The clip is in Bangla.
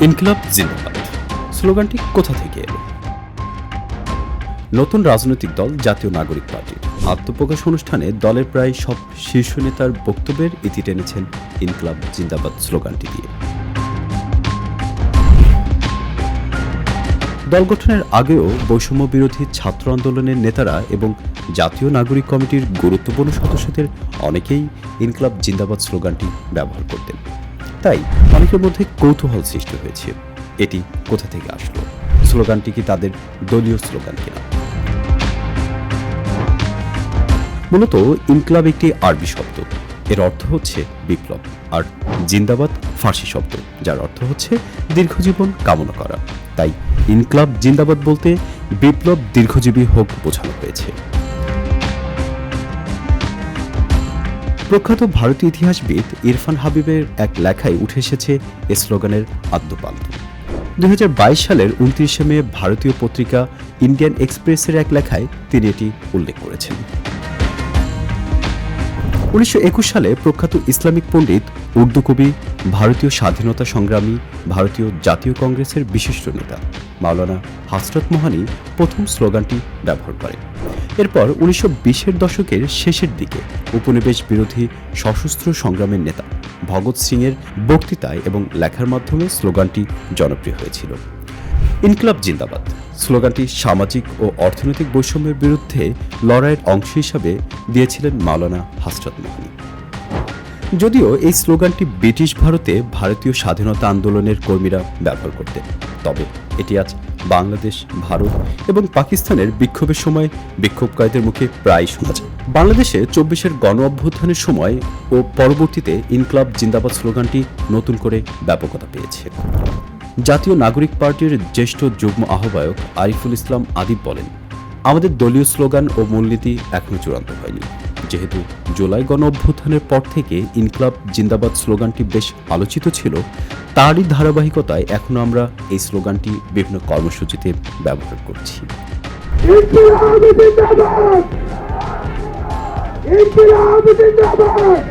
ইনকিলাব জিন্দাবাদ স্লোগানটি কোথা থেকে এলো? নতুন রাজনৈতিক দল জাতীয় নাগরিক পার্টির আত্মপ্রকাশ অনুষ্ঠানে দলের প্রায় সব শীর্ষ নেতার বক্তব্যের ইতি টেনেছেন ইনকিলাব জিন্দাবাদ স্লোগানটি দিয়ে। দল গঠনের আগেও বৈষম্য বিরোধী ছাত্র আন্দোলনের নেতারা এবং জাতীয় নাগরিক কমিটির গুরুত্বপূর্ণ সদস্যদের অনেকেই ইনকিলাব জিন্দাবাদ স্লোগানটি ব্যবহার করতেন। তাই অনেকের মধ্যে কৌতূহল সৃষ্টি হয়েছে, এটি কোথা থেকে আসলো, স্লোগানটি কি তাদের দলীয় স্লোগান কিনা। মূলত ইনকিলাব একটি আরবি শব্দ, এর অর্থ হচ্ছে বিপ্লব, আর জিন্দাবাদ ফার্সি শব্দ, যার অর্থ হচ্ছে দীর্ঘজীবন কামনা করা। তাই ইনকিলাব জিন্দাবাদ বলতে বিপ্লব দীর্ঘজীবী হোক বোঝানো হয়েছে। প্রখ্যাত ভারতীয় ইতিহাসবিদ ইরফান হাবিবের এক লেখায় উঠে এসেছে এ স্লোগানের আদ্যপান্ত। 2022 সালের 29শে মে ভারতীয় পত্রিকা ইন্ডিয়ান এক্সপ্রেসের এক লেখায় তিনি এটি উল্লেখ করেছেন। 1921 সালে প্রখ্যাত ইসলামিক পণ্ডিত, উর্দু কবি, ভারতীয় স্বাধীনতা সংগ্রামী, ভারতীয় জাতীয় কংগ্রেসের বিশিষ্ট নেতা মাওলানা হযরত মোহানি প্রথম স্লোগানটি ব্যবহার করেন। এরপর 1920-এর দশকের শেষের দিকে উপনিবেশ বিরোধী সশস্ত্র সংগ্রামের নেতা ভগৎ সিংয়ের বক্তৃতায় এবং লেখার মাধ্যমে স্লোগানটি জনপ্রিয় হয়েছিল। ইনকিলাব জিন্দাবাদ স্লোগানটি সামাজিক ও অর্থনৈতিক বৈষম্যের বিরুদ্ধে লড়াইয়ের অংশ হিসাবে দিয়েছিলেন মাওলানা হযরত মোহানি। যদিও এই স্লোগানটি ব্রিটিশ ভারতে ভারতীয় স্বাধীনতা আন্দোলনের কর্মীরা ব্যবহার করতেন, তবে এটি আজ বাংলাদেশ, ভারত এবং পাকিস্তানের বিক্ষোভের সময় বিক্ষোভকারীদের মুখে প্রায় শোনা যায়। বাংলাদেশে 24-এর গণ অভ্যুত্থানের সময় ও পরবর্তীতে ইনকিলাব জিন্দাবাদ স্লোগানটি নতুন করে ব্যাপকতা পেয়েছে। জাতীয় নাগরিক পার্টির জ্যেষ্ঠ যুগ্ম আহ্বায়ক আরিফুল ইসলাম আদিব বলেন, আমাদের দলীয় স্লোগান ও মূলনীতি এখনো চূড়ান্ত হয়নি। যেহেতু জুলাই গণ অভ্যুত্থানের পর থেকে ইনকিলাব জিন্দাবাদ স্লোগানটি বেশ আলোচিত ছিল, তারই ধারাবাহিকতায় এখনো আমরা এই স্লোগানটি বিভিন্ন কর্মসূচিতে ব্যবহার করছি। ইনকিলাব জিন্দাবাদ! ইনকিলাব জিন্দাবাদ!